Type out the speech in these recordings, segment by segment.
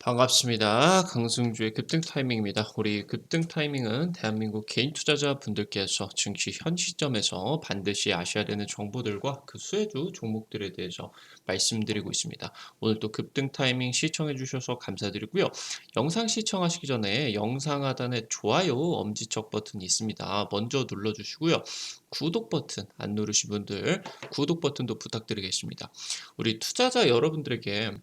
반갑습니다. 강승주의 급등 타이밍입니다. 우리 급등 타이밍은 대한민국 개인 투자자분들께서 증시 현 시점에서 반드시 아셔야 되는 정보들과 그 수혜주 종목들에 대해서 말씀드리고 있습니다. 오늘 또 급등 타이밍 시청해 주셔서 감사드리고요. 영상 시청하시기 전에 영상 하단에 좋아요 엄지척 버튼이 있습니다. 먼저 눌러주시고요. 구독 버튼 안 누르신 분들 구독 버튼도 부탁드리겠습니다. 우리 투자자 여러분들에게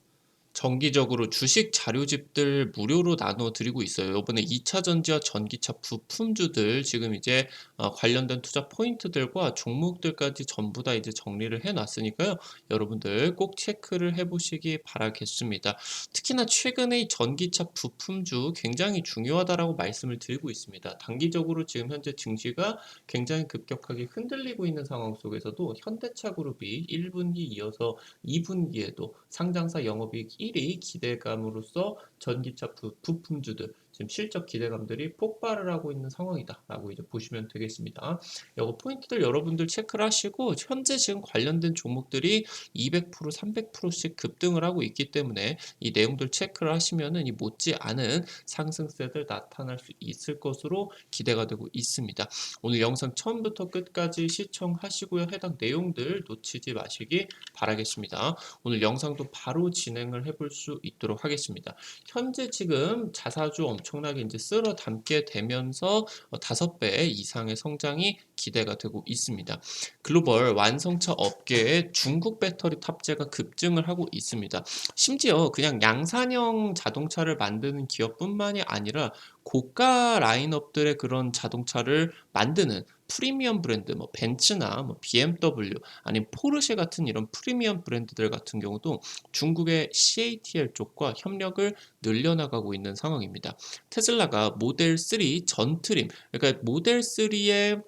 정기적으로 주식 자료집들 무료로 나눠 드리고 있어요. 이번에 2차 전지와 전기차 부품주들 지금 이제 관련된 투자 포인트들과 종목들까지 전부 다 이제 정리를 해 놨으니까요. 여러분들 꼭 체크를 해 보시기 바라겠습니다. 특히나 최근에 이 전기차 부품주 굉장히 중요하다라고 말씀을 드리고 있습니다. 단기적으로 지금 현재 증시가 굉장히 급격하게 흔들리고 있는 상황 속에서도 현대차 그룹이 1분기 이어서 2분기에도 상장사 영업이익 1위 기대감으로써 전기차 부품주들 지금 실적 기대감들이 폭발을 하고 있는 상황이다라고 이제 보시면 되겠습니다. 이거 포인트들 여러분들 체크를 하시고 현재 지금 관련된 종목들이 200%, 300%씩 급등을 하고 있기 때문에 이 내용들 체크를 하시면은 이 못지 않은 상승세들 나타날 수 있을 것으로 기대가 되고 있습니다. 오늘 영상 처음부터 끝까지 시청하시고요. 해당 내용들 놓치지 마시기 바라겠습니다. 오늘 영상도 바로 진행을 해볼 수 있도록 하겠습니다. 현재 지금 자사주 엄청나게 이제 쓸어 담게 되면서 5배 이상의 성장이 기대가 되고 있습니다. 글로벌 완성차 업계에 중국 배터리 탑재가 급증을 하고 있습니다. 심지어 그냥 양산형 자동차를 만드는 기업뿐만이 아니라 고가 라인업들의 그런 자동차를 만드는 프리미엄 브랜드, 뭐 벤츠나 뭐 BMW 아니면 포르쉐 같은 이런 프리미엄 브랜드들 같은 경우도 중국의 CATL 쪽과 협력을 늘려나가고 있는 상황입니다. 테슬라가 모델 3 전 트림, 그러니까 모델 3의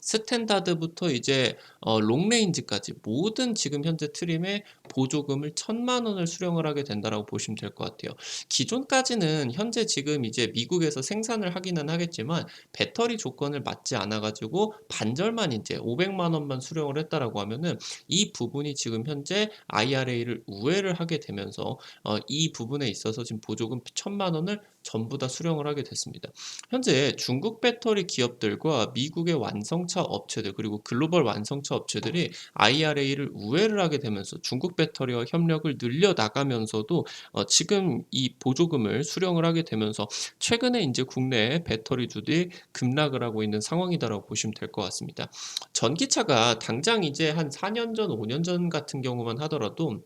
스탠다드부터 이제 롱레인지까지 모든 지금 현재 트림에 보조금을 1,000만 원을 수령을 하게 된다라고 보시면 될 것 같아요. 기존까지는 현재 지금 이제 미국에서 생산을 하기는 하겠지만 배터리 조건을 맞지 않아 가지고 반절만 이제 500만 원만 수령을 했다라고 하면은 이 부분이 지금 현재 IRA를 우회를 하게 되면서 이 부분에 있어서 지금 보조금 1,000만 원을 전부 다 수령을 하게 됐습니다. 현재 중국 배터리 기업들과 미국의 완성차 업체들 그리고 글로벌 완성차 업체들이 IRA를 우회를 하게 되면서 중국 배터리와 협력을 늘려 나가면서도 지금 이 보조금을 수령을 하게 되면서 최근에 이제 국내 배터리주들이 급락을 하고 있는 상황이다라고 보시면 될 것 같습니다. 전기차가 당장 이제 한 4년 전, 5년 전 같은 경우만 하더라도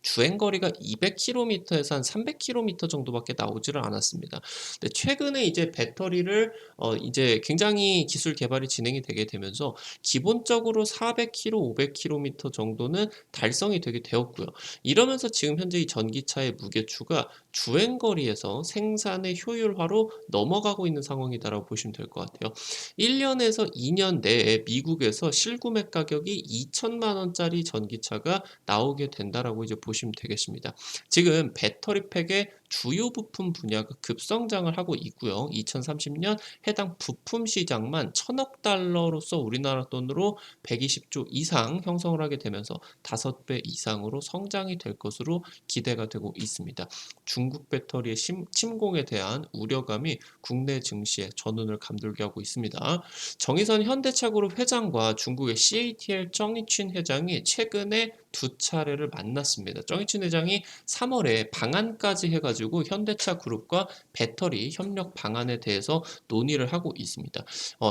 주행거리가 200km에서 한 300km 정도밖에 나오지를 않았습니다. 근데 최근에 이제 배터리를 이제 굉장히 기술 개발이 진행이 되게 되면서 기본적으로 400km, 500km 정도는 달성이 되게 되었고요. 이러면서 지금 현재 이 전기차의 무게추가 주행거리에서 생산의 효율화로 넘어가고 있는 상황이다라고 보시면 될 것 같아요. 1년에서 2년 내에 미국에서 실구매 가격이 2천만 원짜리 전기차가 나오게 된다라고 이제 보시면 되겠습니다. 지금 배터리팩의 주요 부품 분야가 급성장을 하고 있고요. 2030년 해당 부품 시장만 1,000억 달러로서 우리나라 돈으로 120조 이상 형성을 하게 되면서 5배 이상으로 성장이 될 것으로 기대가 되고 있습니다. 중국 배터리의 침공에 대한 우려감이 국내 증시에 전운을 감돌게 하고 있습니다. 정의선 현대차그룹 회장과 중국의 CATL 정의춘 회장이 최근에 두 차례를 만났습니다. 정의춘 회장이 3월에 방안까지 해가지고 현대차 그룹과 배터리 협력 방안에 대해서 논의를 하고 있습니다.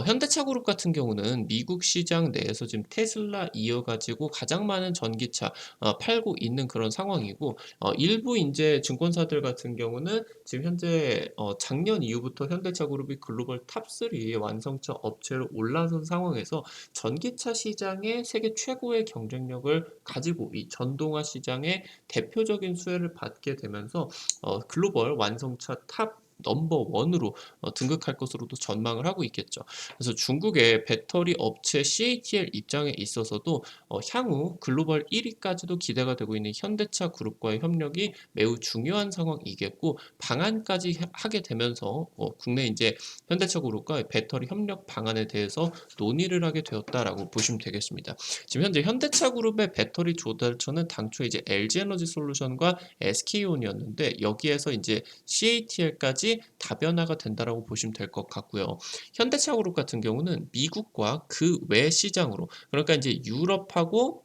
현대차 그룹 같은 경우는 미국 시장 내에서 지금 테슬라 이어가지고 가장 많은 전기차 팔고 있는 그런 상황이고 일부 이제 증권사들 같은 경우는 지금 현재 작년 이후부터 현대차 그룹이 글로벌 탑3 완성차 업체로 올라선 상황에서 전기차 시장의 세계 최고의 경쟁력을 가지고 이 전동화 시장의 대표적인 수혜를 받게 되면서 글로벌 완성차 탑 넘버 원으로 등극할 것으로도 전망을 하고 있겠죠. 그래서 중국의 배터리 업체 CATL 입장에 있어서도 향후 글로벌 1위까지도 기대가 되고 있는 현대차 그룹과의 협력이 매우 중요한 상황이겠고 방안까지 하게 되면서 국내 이제 현대차 그룹과 배터리 협력 방안에 대해서 논의를 하게 되었다라고 보시면 되겠습니다. 지금 현재 현대차 그룹의 배터리 조달처는 당초 이제 LG에너지 솔루션과 SK온이었는데 여기에서 이제 CATL까지 다변화가 된다라고 보시면 될 것 같고요. 현대차 그룹 같은 경우는 미국과 그 외 시장으로 그러니까 이제 유럽하고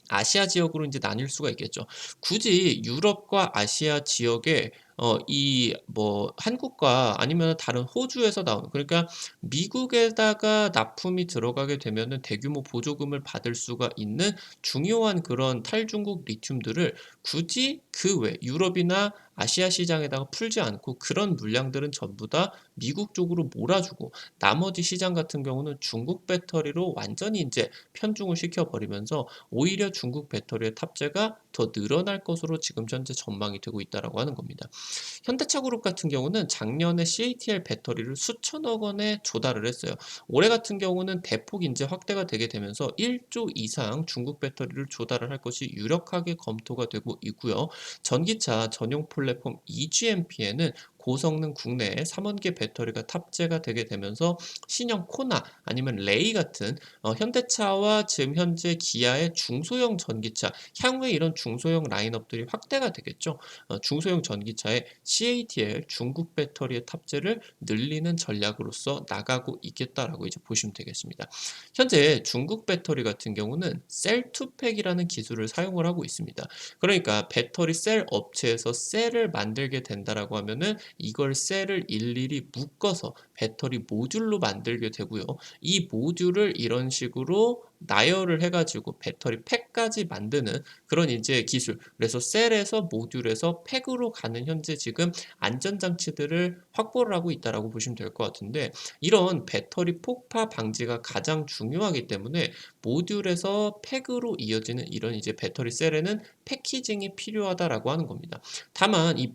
아시아 지역으로 이제 나뉠 수가 있겠죠. 굳이 유럽과 아시아 지역에 이 뭐 한국과 아니면 다른 호주에서 나오는 그러니까 미국에다가 납품이 들어가게 되면은 대규모 보조금을 받을 수가 있는 중요한 그런 탈중국 리튬들을 굳이 그 외 유럽이나 아시아 시장에다가 풀지 않고 그런 물량들은 전부 다 미국 쪽으로 몰아주고 나머지 시장 같은 경우는 중국 배터리로 완전히 인제 편중을 시켜 버리면서 오히려 중국 배터리의 탑재가 더 늘어날 것으로 지금 현재 전망이 되고 있다라고 하는 겁니다. 현대차 그룹 같은 경우는 작년에 CATL 배터리를 수천억 원에 조달을 했어요. 올해 같은 경우는 대폭 인제 확대가 되게 되면서 1조 이상 중국 배터리를 조달을 할 것이 유력하게 검토가 되고 있고요. 전기차 전용 플랫폼 EGMP에는 고성능 국내 3원계 배터리가 탑재가 되게 되면서 신형 코나 아니면 레이 같은 현대차와 지금 현재 기아의 중소형 전기차 향후에 이런 중소형 라인업들이 확대가 되겠죠. 중소형 전기차에 CATL 중국 배터리의 탑재를 늘리는 전략으로서 나가고 있겠다라고 이제 보시면 되겠습니다. 현재 중국 배터리 같은 경우는 셀2팩이라는 기술을 사용을 하고 있습니다. 그러니까 배터리 셀 업체에서 셀을 만들게 된다라고 하면은 이걸 셀을 일일이 묶어서 배터리 모듈로 만들게 되고요. 이 모듈을 이런 식으로 나열을 해가지고 배터리 팩까지 만드는 그런 이제 기술. 그래서 셀에서 모듈에서 팩으로 가는 현재 지금 안전장치들을 확보를 하고 있다라고 보시면 될 것 같은데 이런 배터리 폭파 방지가 가장 중요하기 때문에 모듈에서 팩으로 이어지는 이런 이제 배터리 셀에는 패키징이 필요하다라고 하는 겁니다. 다만 이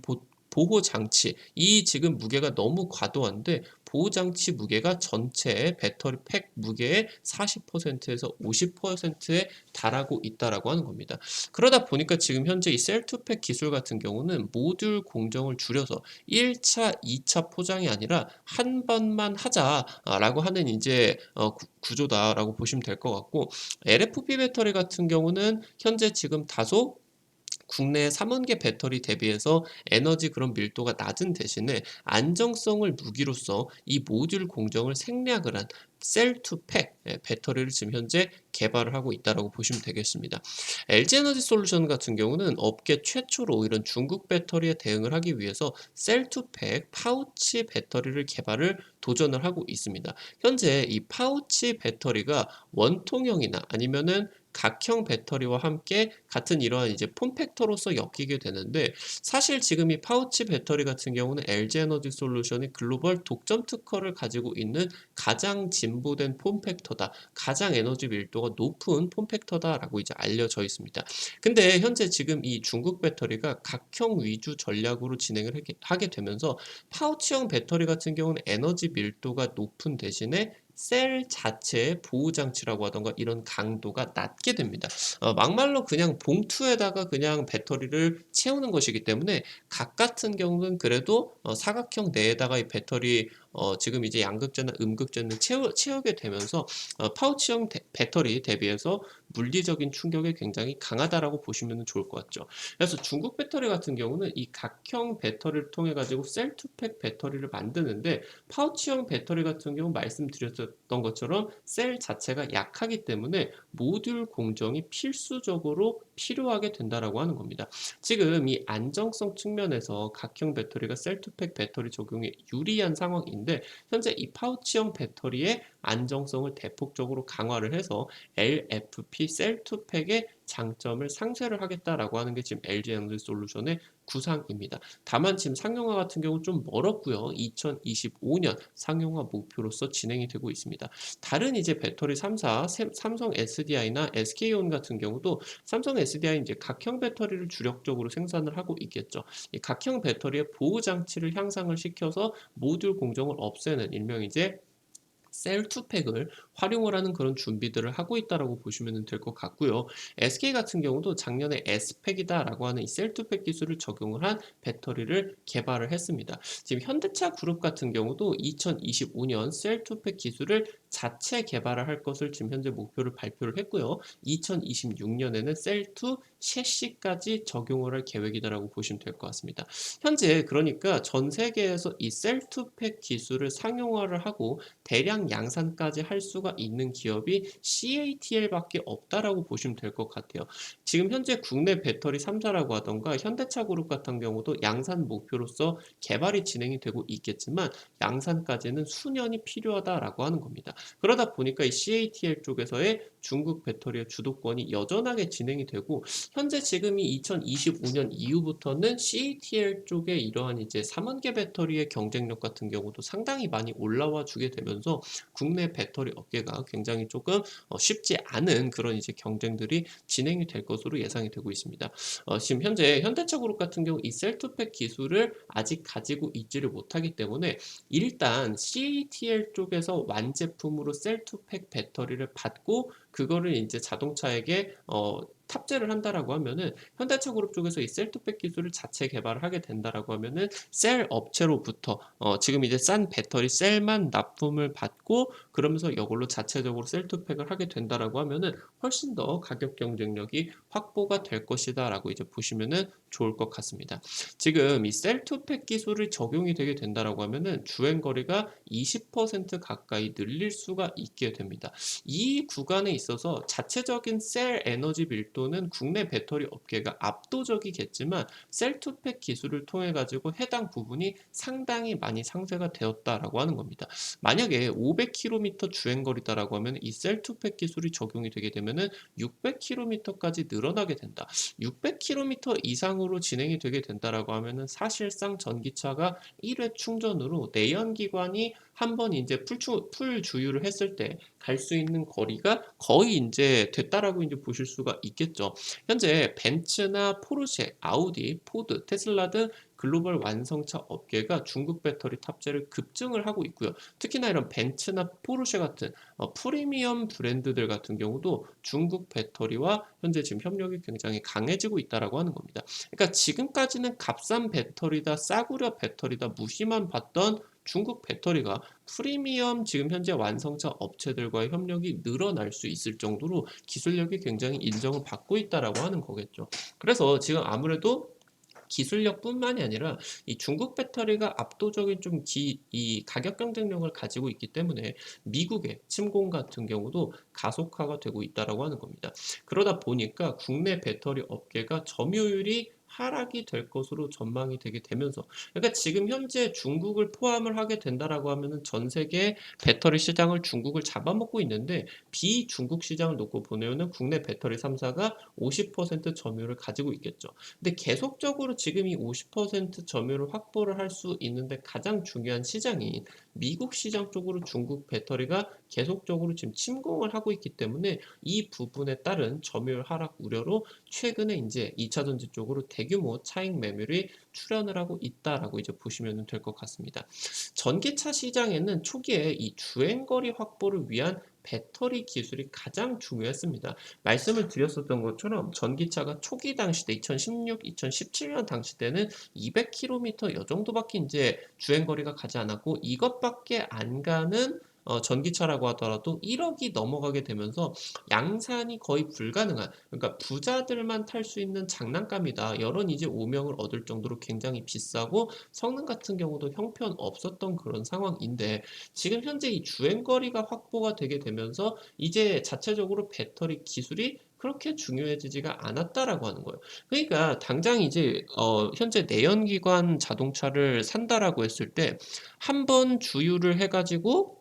보호 장치, 이 지금 무게가 너무 과도한데 보호 장치 무게가 전체 배터리 팩 무게의 40%에서 50%에 달하고 있다라고 하는 겁니다. 그러다 보니까 지금 현재 이 셀2팩 기술 같은 경우는 모듈 공정을 줄여서 1차, 2차 포장이 아니라 한 번만 하자라고 하는 이제 구조다라고 보시면 될 것 같고 LFP 배터리 같은 경우는 현재 지금 다소 국내 3원계 배터리 대비해서 에너지 그런 밀도가 낮은 대신에 안정성을 무기로서 이 모듈 공정을 생략을 한 셀2팩 배터리를 지금 현재 개발을 하고 있다고 보시면 되겠습니다. LG에너지 솔루션 같은 경우는 업계 최초로 이런 중국 배터리에 대응을 하기 위해서 셀2팩 파우치 배터리를 개발을 도전을 하고 있습니다. 현재 이 파우치 배터리가 원통형이나 아니면은 각형 배터리와 함께 같은 이러한 이제 폼팩터로서 엮이게 되는데 사실 지금 이 파우치 배터리 같은 경우는 LG 에너지 솔루션이 글로벌 독점 특허를 가지고 있는 가장 진보된 폼팩터다. 가장 에너지 밀도가 높은 폼팩터다라고 이제 알려져 있습니다. 근데 현재 지금 이 중국 배터리가 각형 위주 전략으로 진행을 하게 되면서 파우치형 배터리 같은 경우는 에너지 밀도가 높은 대신에 셀 자체의 보호 장치라고 하던가 이런 강도가 낮게 됩니다. 막말로 그냥 봉투에다가 그냥 배터리를 채우는 것이기 때문에 각 같은 경우는 그래도 사각형 내에다가 이 배터리 지금 이제 양극재나 음극재는 채우게 되면서 파우치형 배터리 대비해서 물리적인 충격이 굉장히 강하다라고 보시면 좋을 것 같죠. 그래서 중국 배터리 같은 경우는 이 각형 배터리를 통해 가지고 셀2팩 배터리를 만드는데 파우치형 배터리 같은 경우 말씀드렸던 것처럼 셀 자체가 약하기 때문에 모듈 공정이 필수적으로 필요하게 된다라고 하는 겁니다. 지금 이 안정성 측면에서 각형 배터리가 셀2팩 배터리 적용에 유리한 상황인데 현재 이 파우치형 배터리의 안정성을 대폭적으로 강화를 해서 LFP 셀2팩의 장점을 상쇄를 하겠다라고 하는 게 지금 LG 에너지 솔루션의 구상입니다. 다만 지금 상용화 같은 경우 좀 멀었고요. 2025년 상용화 목표로서 진행이 되고 있습니다. 다른 이제 배터리 3사 삼성 SDI나 SK온 같은 경우도 삼성 SDI 이제 각형 배터리를 주력적으로 생산을 하고 있겠죠. 이 각형 배터리의 보호 장치를 향상을 시켜서 모듈 공정을 없애는 일명 이제 셀2팩을 활용을 하는 그런 준비들을 하고 있다라고 보시면 될 것 같고요. SK 같은 경우도 작년에 S팩이다라고 하는 이 셀2팩 기술을 적용을 한 배터리를 개발을 했습니다. 지금 현대차 그룹 같은 경우도 2025년 셀2팩 기술을 자체 개발을 할 것을 지금 현재 목표를 발표를 했고요. 2026년에는 셀2 셰시까지 적용을 할 계획이다라고 보시면 될 것 같습니다. 현재 그러니까 전 세계에서 이 셀2팩 기술을 상용화를 하고 대량 양산까지 할 수가 있는 기업이 CATL밖에 없다라고 보시면 될 것 같아요. 지금 현재 국내 배터리 3사라고 하던가 현대차 그룹 같은 경우도 양산 목표로서 개발이 진행이 되고 있겠지만 양산까지는 수년이 필요하다라고 하는 겁니다. 그러다 보니까 이 CATL 쪽에서의 중국 배터리의 주도권이 여전하게 진행이 되고 현재 지금이 2025년 이후부터는 CATL 쪽에 이러한 이제 3원계 배터리의 경쟁력 같은 경우도 상당히 많이 올라와 주게 되면서 국내 배터리 업계가 굉장히 조금 쉽지 않은 그런 이제 경쟁들이 진행이 될 것으로 예상이 되고 있습니다. 지금 현재 현대차 그룹 같은 경우 이 셀투팩 기술을 아직 가지고 있지를 못하기 때문에 일단 CATL 쪽에서 완제품으로 셀투팩 배터리를 받고 그거를 이제 자동차에게 탑재를 한다라고 하면은 현대차 그룹 쪽에서 이 셀투팩 기술을 자체 개발을 하게 된다라고 하면은 셀 업체로부터 지금 이제 싼 배터리 셀만 납품을 받고 그러면서 이걸로 자체적으로 셀투팩을 하게 된다라고 하면은 훨씬 더 가격 경쟁력이 확보가 될 것이다라고 이제 보시면은 좋을 것 같습니다. 지금 이 셀투팩 기술을 적용이 되게 된다라고 하면은 주행 거리가 20% 가까이 늘릴 수가 있게 됩니다. 이 구간에 있어서 자체적인 셀 에너지 밀도는 국내 배터리 업계가 압도적이겠지만 셀투팩 기술을 통해 가지고 해당 부분이 상당히 많이 상쇄가 되었다라고 하는 겁니다. 만약에 500km 주행거리다라고 하면 이 셀투팩 기술이 적용이 되게 되면은 600km까지 늘어나게 된다. 600km 이상으로 진행이 되게 된다라고 하면은 사실상 전기차가 1회 충전으로 내연기관이 한번 이제 풀 주유를 했을 때 갈 수 있는 거리가 거의 이제 됐다라고 이제 보실 수가 있겠죠. 현재 벤츠나 포르쉐, 아우디, 포드, 테슬라 등 글로벌 완성차 업계가 중국 배터리 탑재를 급증을 하고 있고요. 특히나 이런 벤츠나 포르쉐 같은 프리미엄 브랜드들 같은 경우도 중국 배터리와 현재 지금 협력이 굉장히 강해지고 있다라고 하는 겁니다. 그러니까 지금까지는 값싼 배터리다, 싸구려 배터리다 무시만 봤던 중국 배터리가 프리미엄 지금 현재 완성차 업체들과의 협력이 늘어날 수 있을 정도로 기술력이 굉장히 인정을 받고 있다라고 하는 거겠죠. 그래서 지금 아무래도 기술력뿐만이 아니라 이 중국 배터리가 압도적인 이 가격 경쟁력을 가지고 있기 때문에 미국의 침공 같은 경우도 가속화가 되고 있다라고 하는 겁니다. 그러다 보니까 국내 배터리 업계가 점유율이 하락이 될 것으로 전망이 되게 되면서 그러니까 지금 현재 중국을 포함을 하게 된다라고 하면은 전 세계 배터리 시장을 중국을 잡아먹고 있는데 비중국 시장을 놓고 보면은 국내 배터리 3사가 50% 점유율을 가지고 있겠죠. 근데 계속적으로 지금 이 50% 점유율을 확보를 할 수 있는데 가장 중요한 시장인 미국 시장 쪽으로 중국 배터리가 계속적으로 지금 침공을 하고 있기 때문에 이 부분에 따른 점유율 하락 우려로 최근에 이제 2차전지 쪽으로 대규모 차익 매물이 출현을 하고 있다라고 이제 보시면 될 것 같습니다. 전기차 시장에는 초기에 이 주행거리 확보를 위한 배터리 기술이 가장 중요했습니다. 말씀을 드렸었던 것처럼 전기차가 초기 당시 때 2016, 2017년 당시 때는 200km 요 정도밖에 이제 주행거리가 가지 않았고 이것밖에 안 가는 전기차라고 하더라도 1억이 넘어가게 되면서 양산이 거의 불가능한 그러니까 부자들만 탈 수 있는 장난감이다. 이런 이제 오명을 얻을 정도로 굉장히 비싸고 성능 같은 경우도 형편없었던 그런 상황인데 지금 현재 이 주행거리가 확보가 되게 되면서 이제 자체적으로 배터리 기술이 그렇게 중요해지지가 않았다라고 하는 거예요. 그러니까 당장 이제 현재 내연기관 자동차를 산다라고 했을 때 한 번 주유를 해가지고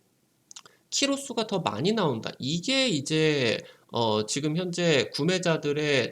키로수가 더 많이 나온다. 이게 이제 지금 현재 구매자들의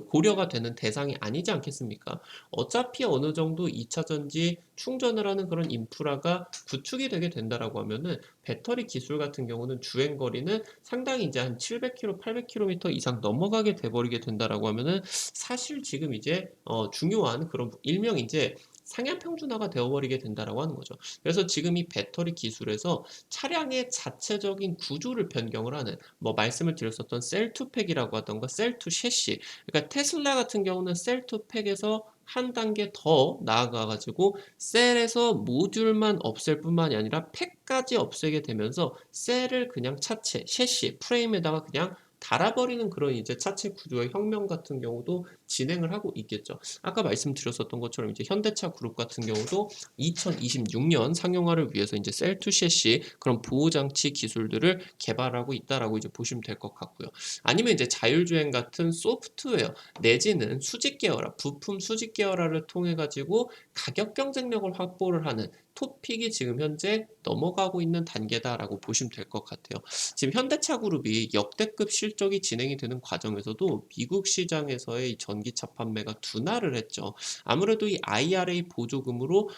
고려가 되는 대상이 아니지 않겠습니까? 어차피 어느 정도 2차 전지 충전을 하는 그런 인프라가 구축이 되게 된다라고 하면은 배터리 기술 같은 경우는 주행 거리는 상당히 이제 한 700km, 800km 이상 넘어가게 돼버리게 된다라고 하면은 사실 지금 이제 중요한 그런 일명 이제 상향 평준화가 되어버리게 된다라고 하는 거죠. 그래서 지금 이 배터리 기술에서 차량의 자체적인 구조를 변경을 하는 뭐 말씀을 드렸었던 셀2팩이라고 하던가 셀2 셰시, 그러니까 테슬라 같은 경우는 셀2팩에서 한 단계 더 나아가가지고 셀에서 모듈만 없앨 뿐만이 아니라 팩까지 없애게 되면서 셀을 그냥 차체, 셰시, 프레임에다가 그냥 달아버리는 그런 이제 차체 구조의 혁명 같은 경우도 진행을 하고 있겠죠. 아까 말씀드렸었던 것처럼 이제 현대차 그룹 같은 경우도 2026년 상용화를 위해서 이제 셀2 셰시 그런 보호 장치 기술들을 개발하고 있다라고 이제 보시면 될 것 같고요. 아니면 이제 자율주행 같은 소프트웨어 내지는 수직 계열화, 부품 수직 계열화를 통해 가지고 가격 경쟁력을 확보를 하는 토픽이 지금 현재 넘어가고 있는 단계다라고 보시면 될 것 같아요. 지금 현대차 그룹이 역대급 실적이 진행이 되는 과정에서도 미국 시장에서의 전기차 판매가 둔화를 했죠. 아무래도 이 IRA 보조금으로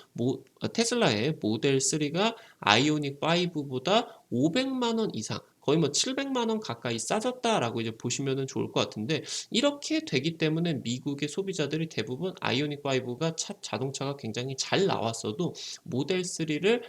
테슬라의 모델 3가 아이오닉 5보다 500만 원 이상 거의 뭐 700만 원 가까이 싸졌다라고 이제 보시면 좋을 것 같은데 이렇게 되기 때문에 미국의 소비자들이 대부분 아이오닉 5가 자동차가 굉장히 잘 나왔어도 모델 3를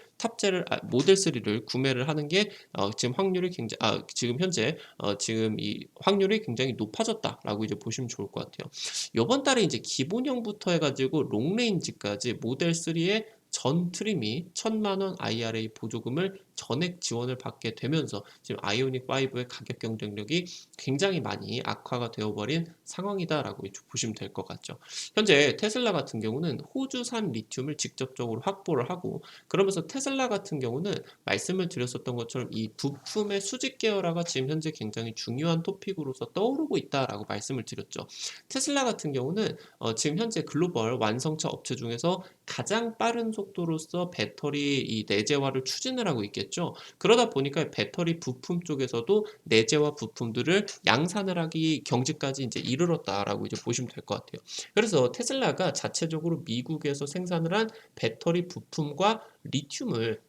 구매를 하는 게 지금 확률이 굉장히 지금 현재 지금 이 확률이 굉장히 높아졌다라고 이제 보시면 좋을 것 같아요. 이번 달에 이제 기본형부터 해가지고 롱레인지까지 모델 3의 전 트림이 1000만 원 IRA 보조금을 전액 지원을 받게 되면서 지금 아이오닉 5의 가격 경쟁력이 굉장히 많이 악화가 되어버린 상황이다라고 보시면 될 것 같죠. 현재 테슬라 같은 경우는 호주산 리튬을 직접적으로 확보를 하고 그러면서 테슬라 같은 경우는 말씀을 드렸었던 것처럼 이 부품의 수직 계열화가 지금 현재 굉장히 중요한 토픽으로서 떠오르고 있다라고 말씀을 드렸죠. 테슬라 같은 경우는 지금 현재 글로벌 완성차 업체 중에서 가장 빠른 속도로서 배터리 이 내재화를 추진을 하고 있겠죠. 그러다 보니까 배터리 부품 쪽에서도 내재화 부품들을 양산을 하기 경지까지 이제 이르렀다라고 이제 보시면 될 것 같아요. 그래서 테슬라가 자체적으로 미국에서 생산을 한 배터리 부품과 리튬을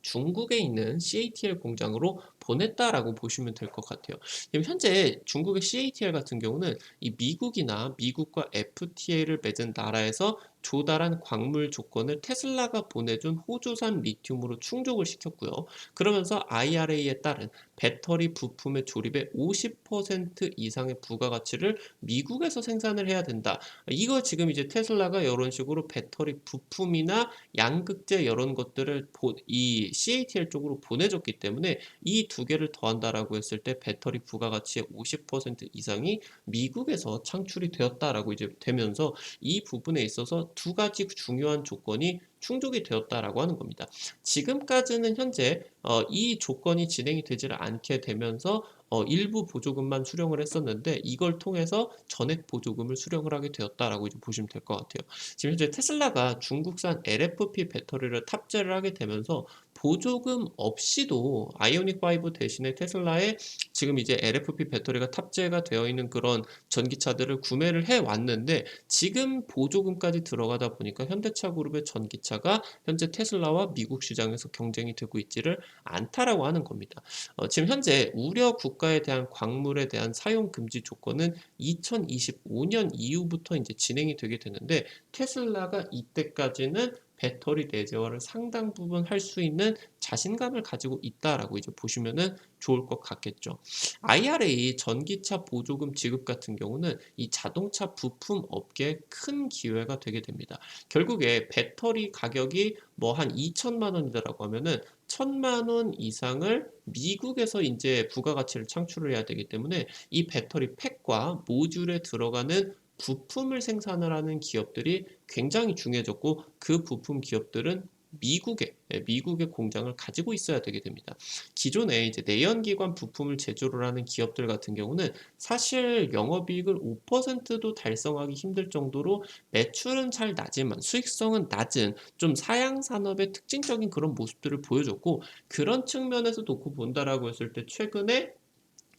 중국에 있는 CATL 공장으로 보냈다라고 보시면 될 것 같아요. 지금 현재 중국의 CATL 같은 경우는 이 미국과 FTA를 맺은 나라에서 조달한 광물 조건을 테슬라가 보내준 호주산 리튬으로 충족을 시켰고요. 그러면서 IRA에 따른 배터리 부품의 조립의 50% 이상의 부가가치를 미국에서 생산을 해야 된다. 이거 지금 이제 테슬라가 이런 식으로 배터리 부품이나 양극재 이런 것들을 이 CATL 쪽으로 보내줬기 때문에 이 두 개를 더한다라고 했을 때 배터리 부가가치의 50% 이상이 미국에서 창출이 되었다라고 이제 되면서 이 부분에 있어서 두 가지 중요한 조건이 충족이 되었다라고 하는 겁니다. 지금까지는 현재 이 조건이 진행이 되지를 않게 되면서 일부 보조금만 수령을 했었는데 이걸 통해서 전액 보조금을 수령을 하게 되었다라고 이제 보시면 될 것 같아요. 지금 현재 테슬라가 중국산 LFP 배터리를 탑재를 하게 되면서 보조금 없이도 아이오닉 5 대신에 테슬라에 지금 이제 LFP 배터리가 탑재가 되어 있는 그런 전기차들을 구매를 해 왔는데 지금 보조금까지 들어가다 보니까 현대차 그룹의 전기차가 현재 테슬라와 미국 시장에서 경쟁이 되고 있지를 않다라고 하는 겁니다. 지금 현재 우려 국가에 대한 광물에 대한 사용 금지 조건은 2025년 이후부터 이제 진행이 되게 되는데 테슬라가 이때까지는 배터리 내재화를 상당 부분 할 수 있는 자신감을 가지고 있다라고 이제 보시면은 좋을 것 같겠죠. IRA 전기차 보조금 지급 같은 경우는 이 자동차 부품 업계에 큰 기회가 되게 됩니다. 결국에 배터리 가격이 뭐 한 2천만 원이라고 하면은 1천만 원 이상을 미국에서 이제 부가가치를 창출을 해야 되기 때문에 이 배터리 팩과 모듈에 들어가는 부품을 생산을 하는 기업들이 굉장히 중요해졌고 그 부품 기업들은 미국의 공장을 가지고 있어야 되게 됩니다. 기존에 이제 내연기관 부품을 제조를 하는 기업들 같은 경우는 사실 영업이익을 5%도 달성하기 힘들 정도로 매출은 잘 나지만 수익성은 낮은 좀 사양 산업의 특징적인 그런 모습들을 보여줬고 그런 측면에서 놓고 본다라고 했을 때 최근에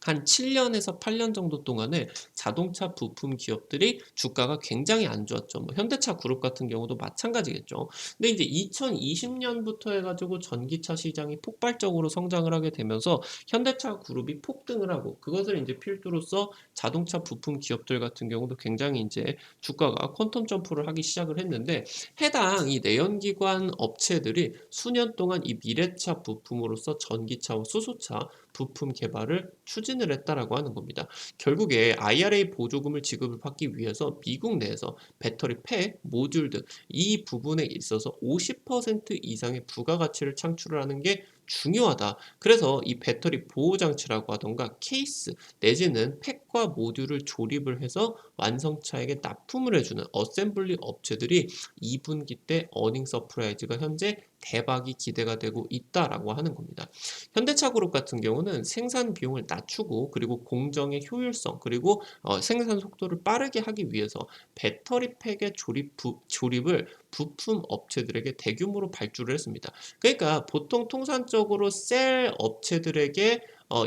한 7년에서 8년 정도 동안에 자동차 부품 기업들이 주가가 굉장히 안 좋았죠. 뭐 현대차 그룹 같은 경우도 마찬가지겠죠. 근데 이제 2020년부터 해가지고 전기차 시장이 폭발적으로 성장을 하게 되면서 현대차 그룹이 폭등을 하고 그것을 이제 필두로서 자동차 부품 기업들 같은 경우도 굉장히 이제 주가가 퀀텀 점프를 하기 시작을 했는데 해당 이 내연기관 업체들이 수년 동안 이 미래차 부품으로서 전기차와 수소차 부품 개발을 추진을 했다라고 하는 겁니다. 결국에 IRA 보조금을 지급을 받기 위해서 미국 내에서 배터리 팩, 모듈 등 이 부분에 있어서 50% 이상의 부가가치를 창출을 하는 게 중요하다. 그래서 이 배터리 보호 장치라고 하던가 케이스 내지는 팩과 모듈을 조립을 해서 완성차에게 납품을 해주는 어셈블리 업체들이 2분기 때 어닝 서프라이즈가 현재 대박이 기대가 되고 있다라고 하는 겁니다. 현대차 그룹 같은 경우는 생산 비용을 낮추고 그리고 공정의 효율성 그리고 생산 속도를 빠르게 하기 위해서 배터리 팩의 조립을 부품 업체들에게 대규모로 발주를 했습니다. 그러니까 보통 통산적으로 셀 업체들에게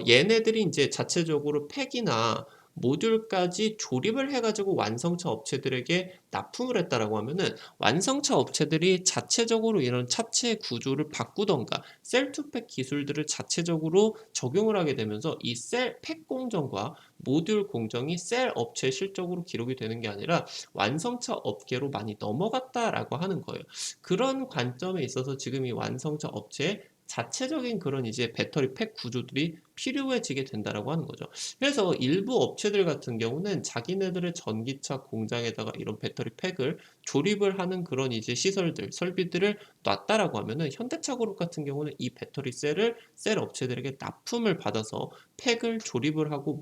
얘네들이 이제 자체적으로 팩이나 모듈까지 조립을 해가지고 완성차 업체들에게 납품을 했다라고 하면은 완성차 업체들이 자체적으로 이런 차체 구조를 바꾸던가 셀투팩 기술들을 자체적으로 적용을 하게 되면서 이 셀 팩 공정과 모듈 공정이 셀 업체 실적으로 기록이 되는 게 아니라 완성차 업계로 많이 넘어갔다라고 하는 거예요. 그런 관점에 있어서 지금 이 완성차 업체의 자체적인 그런 이제 배터리 팩 구조들이 필요해지게 된다라고 하는 거죠. 그래서 일부 업체들 같은 경우는 자기네들의 전기차 공장에다가 이런 배터리 팩을 조립을 하는 그런 이제 시설들, 설비들을 놨다라고 하면은 현대차 그룹 같은 경우는 이 배터리 셀을 셀 업체들에게 납품을 받아서 팩을 조립을 하고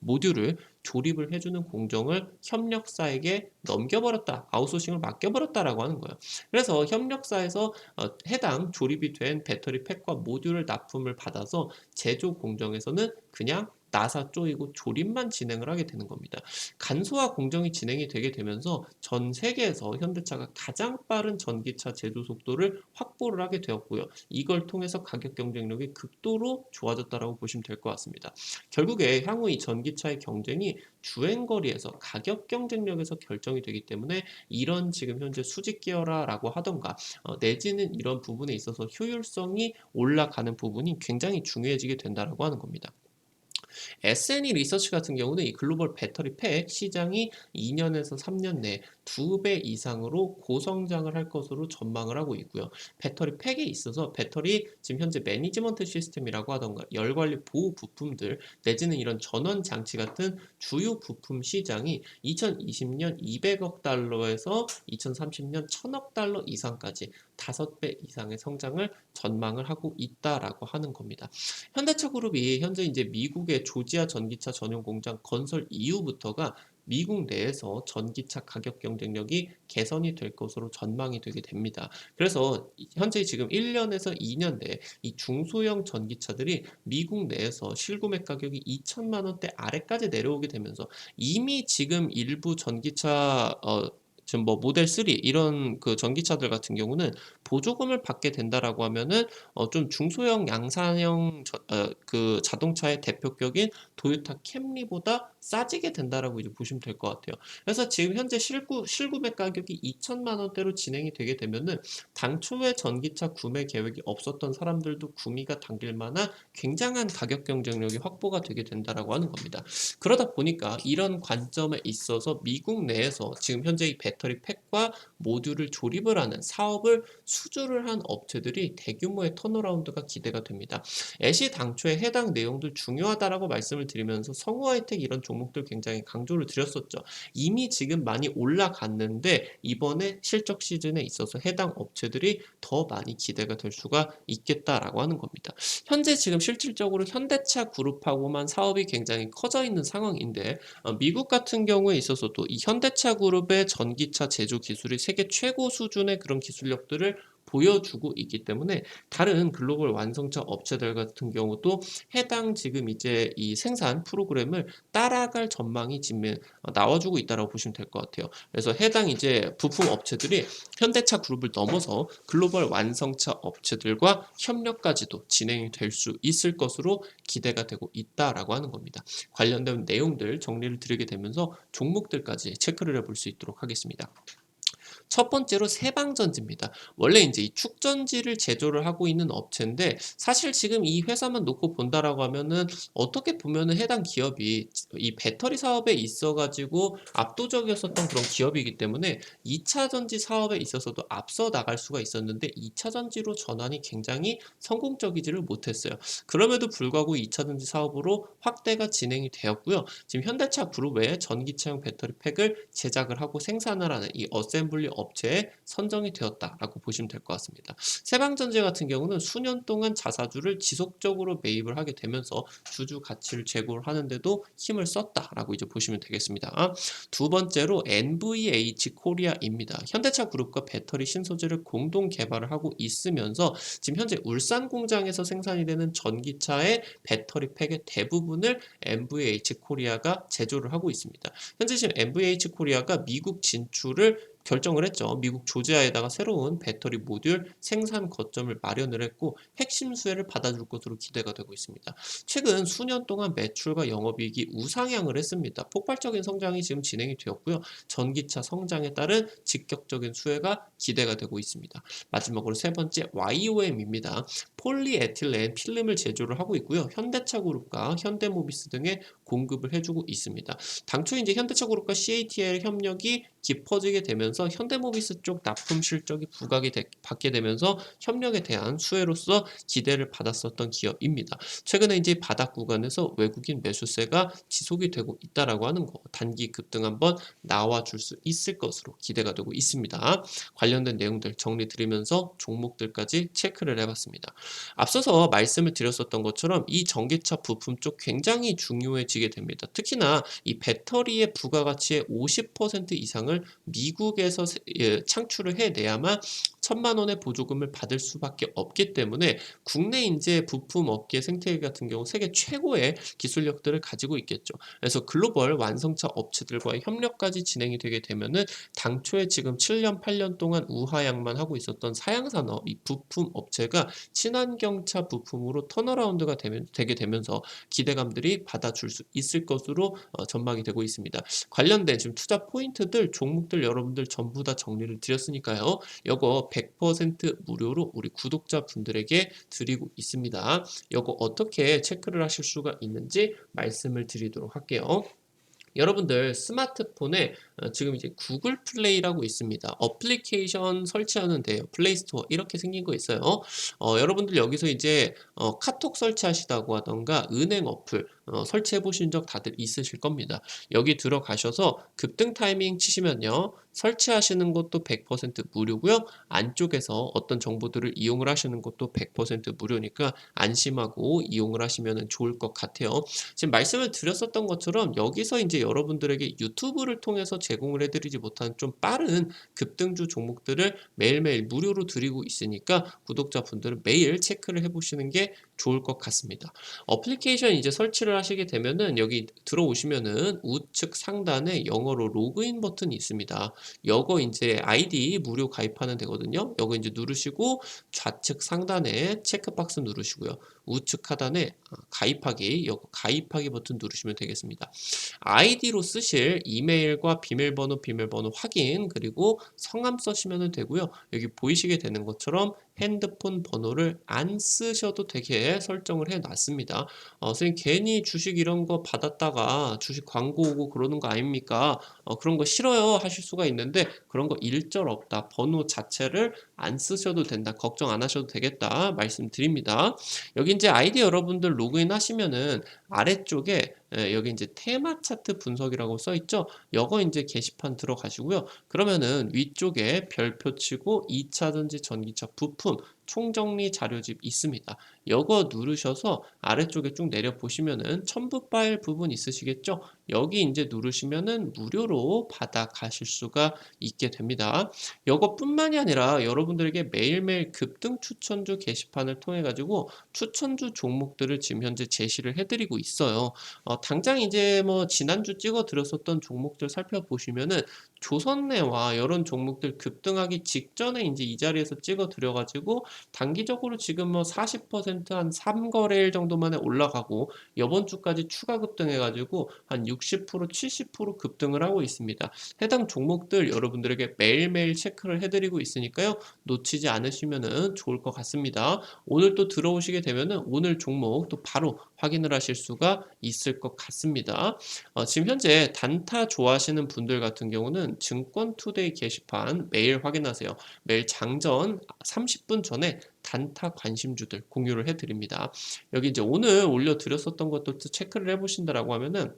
모듈을 조립을 해주는 공정을 협력사에게 넘겨버렸다, 아웃소싱을 맡겨버렸다라고 하는 거예요. 그래서 협력사에서 해당 조립이 된 배터리 팩과 모듈을 납품을 받아서 제조 공정에서는 그냥 나사 쪼이고 조립만 진행을 하게 되는 겁니다. 간소화 공정이 진행이 되게 되면서 전 세계에서 현대차가 가장 빠른 전기차 제조 속도를 확보를 하게 되었고요. 이걸 통해서 가격 경쟁력이 극도로 좋아졌다라고 보시면 될 것 같습니다. 결국에 향후 이 전기차의 경쟁이 주행거리에서 가격 경쟁력에서 결정이 되기 때문에 이런 지금 현재 수직 계열화라고 하던가 내지는 이런 부분에 있어서 효율성이 올라가는 부분이 굉장히 중요해지게 된다라고 하는 겁니다. S&E 리서치 같은 경우는 이 글로벌 배터리 팩 시장이 2년에서 3년 내에 2배 이상으로 고성장을 할 것으로 전망을 하고 있고요. 배터리 팩에 있어서 배터리 지금 현재 매니지먼트 시스템이라고 하던가 열관리 보호 부품들 내지는 이런 전원 장치 같은 주요 부품 시장이 2020년 200억 달러에서 2030년 1000억 달러 이상까지 5배 이상의 성장을 전망을 하고 있다라고 하는 겁니다. 현대차 그룹이 현재 이제 미국의 조지아 전기차 전용 공장 건설 이후부터가 미국 내에서 전기차 가격 경쟁력이 개선이 될 것으로 전망이 되게 됩니다. 그래서 현재 지금 1년에서 2년 내에 이 중소형 전기차들이 미국 내에서 실구매 가격이 2천만 원대 아래까지 내려오게 되면서 이미 지금 일부 전기차 지금 뭐 모델 3 이런 그 전기차들 같은 경우는 보조금을 받게 된다라고 하면은 좀 중소형 양산형 그 자동차의 대표격인 도요타 캠리보다 싸지게 된다라고 이제 보시면 될 것 같아요. 그래서 지금 현재 실구매 가격이 2천만 원대로 진행이 되게 되면은 당초에 전기차 구매 계획이 없었던 사람들도 구미가 당길 만한 굉장한 가격 경쟁력이 확보가 되게 된다라고 하는 겁니다. 그러다 보니까 이런 관점에 있어서 미국 내에서 지금 현재 이 배터리 팩과 모듈을 조립을 하는 사업을 수주를 한 업체들이 대규모의 턴어라운드가 기대가 됩니다. 애시 당초에 해당 내용들 중요하다라고 말씀을 드리면서 성우 하이텍 이런 종목들 굉장히 강조를 드렸었죠. 이미 지금 많이 올라갔는데 이번에 실적 시즌에 있어서 해당 업체들이 더 많이 기대가 될 수가 있겠다라고 하는 겁니다. 현재 지금 실질적으로 현대차 그룹하고만 사업이 굉장히 커져 있는 상황인데 미국 같은 경우에 있어서도 이 현대차 그룹의 전기차 제조 기술이 세계 최고 수준의 그런 기술력들을 보여주고 있기 때문에 다른 글로벌 완성차 업체들 같은 경우도 해당 지금 이제 이 생산 프로그램을 따라갈 전망이 지금 나와주고 있다라고 보시면 될 것 같아요. 그래서 해당 이제 부품 업체들이 현대차 그룹을 넘어서 글로벌 완성차 업체들과 협력까지도 진행이 될 수 있을 것으로 기대가 되고 있다라고 하는 겁니다. 관련된 내용들 정리를 드리게 되면서 종목들까지 체크를 해볼 수 있도록 하겠습니다. 첫 번째로 세방전지입니다. 원래 이제 이 축전지를 제조를 하고 있는 업체인데 사실 지금 이 회사만 놓고 본다라고 하면은 어떻게 보면은 해당 기업이 이 배터리 사업에 있어가지고 압도적이었었던 그런 기업이기 때문에 2차 전지 사업에 있어서도 앞서 나갈 수가 있었는데 2차 전지로 전환이 굉장히 성공적이지를 못했어요. 그럼에도 불구하고 2차 전지 사업으로 확대가 진행이 되었고요. 지금 현대차 그룹 외에 전기차용 배터리 팩을 제작을 하고 생산을 하는 이 어셈블리 업체에 선정이 되었다라고 보시면 될 것 같습니다. 세방전지 같은 경우는 수년 동안 자사주를 지속적으로 매입을 하게 되면서 주주 가치를 제고를 하는데도 힘을 썼다라고 이제 보시면 되겠습니다. 두 번째로 NVH 코리아입니다. 현대차 그룹과 배터리 신소재를 공동 개발을 하고 있으면서 지금 현재 울산 공장에서 생산이 되는 전기차의 배터리 팩의 대부분을 NVH 코리아가 제조를 하고 있습니다. 현재 지금 NVH 코리아가 미국 진출을 결정을 했죠. 미국 조지아에다가 새로운 배터리 모듈 생산 거점을 마련을 했고 핵심 수혜를 받아줄 것으로 기대가 되고 있습니다. 최근 수년 동안 매출과 영업이익이 우상향을 했습니다. 폭발적인 성장이 지금 진행이 되었고요. 전기차 성장에 따른 직격적인 수혜가 기대가 되고 있습니다. 마지막으로 세 번째 YOM입니다. 폴리에틸렌 필름을 제조를 하고 있고요. 현대차 그룹과 현대모비스 등에 공급을 해주고 있습니다. 당초 이제 현대차 그룹과 CATL 협력이 깊어지게 되면서 현대모비스 쪽 납품 실적이 받게 되면서 협력에 대한 수혜로서 기대를 받았었던 기업입니다. 최근에 이제 바닥 구간에서 외국인 매수세가 지속이 되고 있다라고 하는 거 단기 급등 한번 나와줄 수 있을 것으로 기대가 되고 있습니다. 관련된 내용들 정리 드리면서 종목들까지 체크를 해봤습니다. 앞서서 말씀을 드렸었던 것처럼 이 전기차 부품 쪽 굉장히 중요해지게 됩니다. 특히나 이 배터리의 부가가치의 50% 이상을 미국에서 창출을 해내야만 1,000만 원의 보조금을 받을 수밖에 없기 때문에 국내 이제 부품 업계 생태계 같은 경우 세계 최고의 기술력들을 가지고 있겠죠. 그래서 글로벌 완성차 업체들과의 협력까지 진행이 되게 되면은 당초에 지금 7년, 8년 동안 우하향만 하고 있었던 사양산업 이 부품 업체가 친환경차 부품으로 턴어라운드가 되게 되면서 기대감들이 받아줄 수 있을 것으로 전망이 되고 있습니다. 관련된 지금 투자 포인트들, 종목들 여러분들 전부 다 정리를 드렸으니까요. 요거 100% 무료로 우리 구독자분들에게 드리고 있습니다. 요거 어떻게 체크를 하실 수가 있는지 말씀을 드리도록 할게요. 여러분들 스마트폰에 지금 이제 구글 플레이라고 있습니다. 어플리케이션 설치하는 데요. 플레이스토어 이렇게 생긴 거 있어요. 여러분들 여기서 이제 카톡 설치하시다고 하던가 은행 어플 설치해 보신 적 다들 있으실 겁니다. 여기 들어가셔서 급등 타이밍 치시면요. 설치하시는 것도 100% 무료고요. 안쪽에서 어떤 정보들을 이용을 하시는 것도 100% 무료니까 안심하고 이용을 하시면 좋을 것 같아요. 지금 말씀을 드렸었던 것처럼 여기서 이제 여러분들에게 유튜브를 통해서 제공을 해드리지 못한 좀 빠른 급등주 종목들을 매일매일 무료로 드리고 있으니까 구독자분들은 매일 체크를 해보시는 게 좋을 것 같습니다. 어플리케이션 이제 설치를 하시게 되면은 여기 들어오시면은 우측 상단에 영어로 로그인 버튼이 있습니다. 요거 이제 아이디 무료 가입하는 데거든요. 요거 이제 누르시고 좌측 상단에 체크박스 누르시고요. 우측 하단에 가입하기, 요거 가입하기 버튼 누르시면 되겠습니다. 아이디로 쓰실 이메일과 비밀번호 확인 그리고 성함 써시면 되고요. 여기 보이시게 되는 것처럼 핸드폰 번호를 안 쓰셔도 되게 설정을 해 놨습니다. 선생님 괜히 주식 이런 거 받았다가 주식 광고 오고 그러는 거 아닙니까? 그런 거 싫어요 하실 수가 있는데 그런 거 일절 없다. 번호 자체를 안 쓰셔도 된다. 걱정 안 하셔도 되겠다. 말씀드립니다. 여기 이제 아이디 여러분들 로그인 하시면은 아래쪽에 여기 이제 테마 차트 분석이라고 써 있죠. 요거 이제 게시판 들어가시고요. 그러면은 위쪽에 별표 치고 2차전지 전기차 부품 총정리 자료집 있습니다. 요거 누르셔서 아래쪽에 쭉 내려 보시면은 첨부 파일 부분 있으시겠죠? 여기 이제 누르시면은 무료로 받아 가실 수가 있게 됩니다. 요것뿐만이 아니라 여러분들에게 매일매일 급등 추천주 게시판을 통해 가지고 추천주 종목들을 지금 현재 제시를 해 드리고 있어요. 당장 이제 뭐 지난주 찍어 드렸었던 종목들 살펴보시면은 조선내와 이런 종목들 급등하기 직전에 이제 이 자리에서 찍어 드려 가지고 단기적으로 지금 뭐 40%한 3거래일 정도 만에 올라가고 이번 주까지 추가 급등해 가지고 한 60% 70% 급등을 하고 있습니다. 해당 종목들 여러분들에게 매일매일 체크를 해 드리고 있으니까요. 놓치지 않으시면은 좋을 것 같습니다. 오늘 또 들어오시게 되면은 오늘 종목 또 바로 확인을 하실 수가 있을 것 같습니다. 지금 현재 단타 좋아하시는 분들 같은 경우는 증권투데이 게시판 매일 확인하세요. 매일 장전 30분 전에 단타 관심주들 공유를 해드립니다. 여기 이제 오늘 올려드렸었던 것도 체크를 해보신다라고 하면은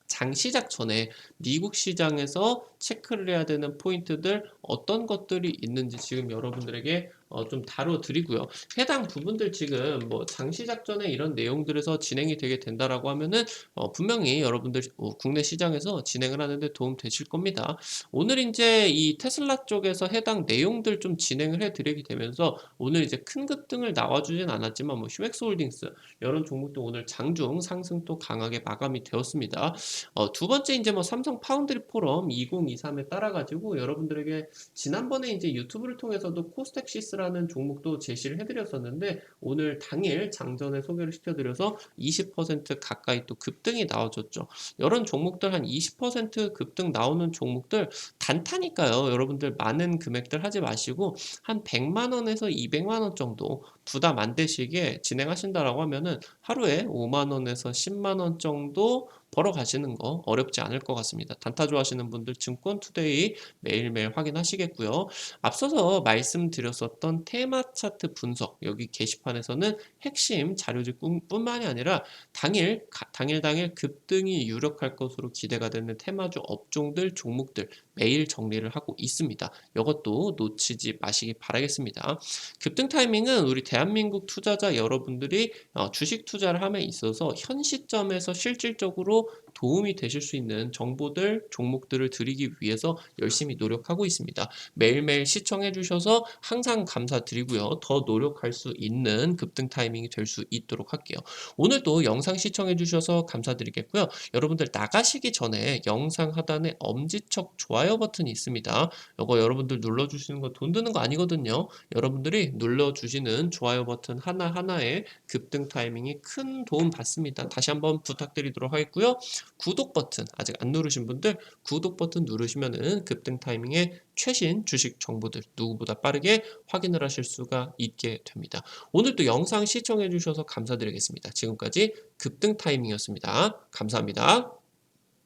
장 시작 전에 미국 시장에서 체크를 해야 되는 포인트들 어떤 것들이 있는지 지금 여러분들에게 좀 다뤄드리고요. 해당 부분들 지금 뭐 장 시작 전에 이런 내용들에서 진행이 되게 된다라고 하면은 분명히 여러분들 국내 시장에서 진행을 하는데 도움 되실 겁니다. 오늘 이제 이 테슬라 쪽에서 해당 내용들 좀 진행을 해드리게 되면서 오늘 이제 큰 급등을 나와주진 않았지만 뭐 휴맥스홀딩스 이런 종목도 오늘 장중 상승 또 강하게 마감이 되었습니다. 두 번째 이제 뭐 삼성 파운드리 포럼 2023에 따라 가지고 여러분들에게 지난번에 이제 유튜브를 통해서도 코스닥시스라는 종목도 제시를 해드렸었는데 오늘 당일 장전에 소개를 시켜드려서 20% 가까이 또 급등이 나와줬죠. 이런 종목들 한 20% 급등 나오는 종목들 단타니까요. 여러분들 많은 금액들 하지 마시고 한 100만 원에서 200만 원 정도 부담 안 되시게 진행하신다라고 하면은 하루에 5만 원에서 10만 원 정도 벌어 가시는 거 어렵지 않을 것 같습니다. 단타 좋아하시는 분들 증권투데이 매일매일 확인하시겠고요. 앞서서 말씀드렸었던 테마 차트 분석 여기 게시판에서는 핵심 자료집 뿐만이 아니라 당일 급등이 유력할 것으로 기대가 되는 테마주 업종들 종목들 매일 정리를 하고 있습니다. 이것도 놓치지 마시기 바라겠습니다. 급등 타이밍은 우리 대한민국 투자자 여러분들이 주식 투자를 함에 있어서 현 시점에서 실질적으로 도움이 되실 수 있는 정보들, 종목들을 드리기 위해서 열심히 노력하고 있습니다. 매일매일 시청해 주셔서 항상 감사드리고요. 더 노력할 수 있는 급등 타이밍이 될 수 있도록 할게요. 오늘도 영상 시청해 주셔서 감사드리겠고요. 여러분들 나가시기 전에 영상 하단에 엄지척 좋아요 버튼이 있습니다. 이거 여러분들 눌러주시는 거 돈 드는 거 아니거든요. 여러분들이 눌러주시는 좋아요 버튼 하나하나에 급등 타이밍이 큰 도움 받습니다. 다시 한번 부탁드리도록 하겠고요. 구독 버튼 아직 안 누르신 분들 구독 버튼 누르시면은 급등 타이밍에 최신 주식 정보들 누구보다 빠르게 확인을 하실 수가 있게 됩니다. 오늘도 영상 시청해 주셔서 감사드리겠습니다. 지금까지 급등 타이밍이었습니다. 감사합니다.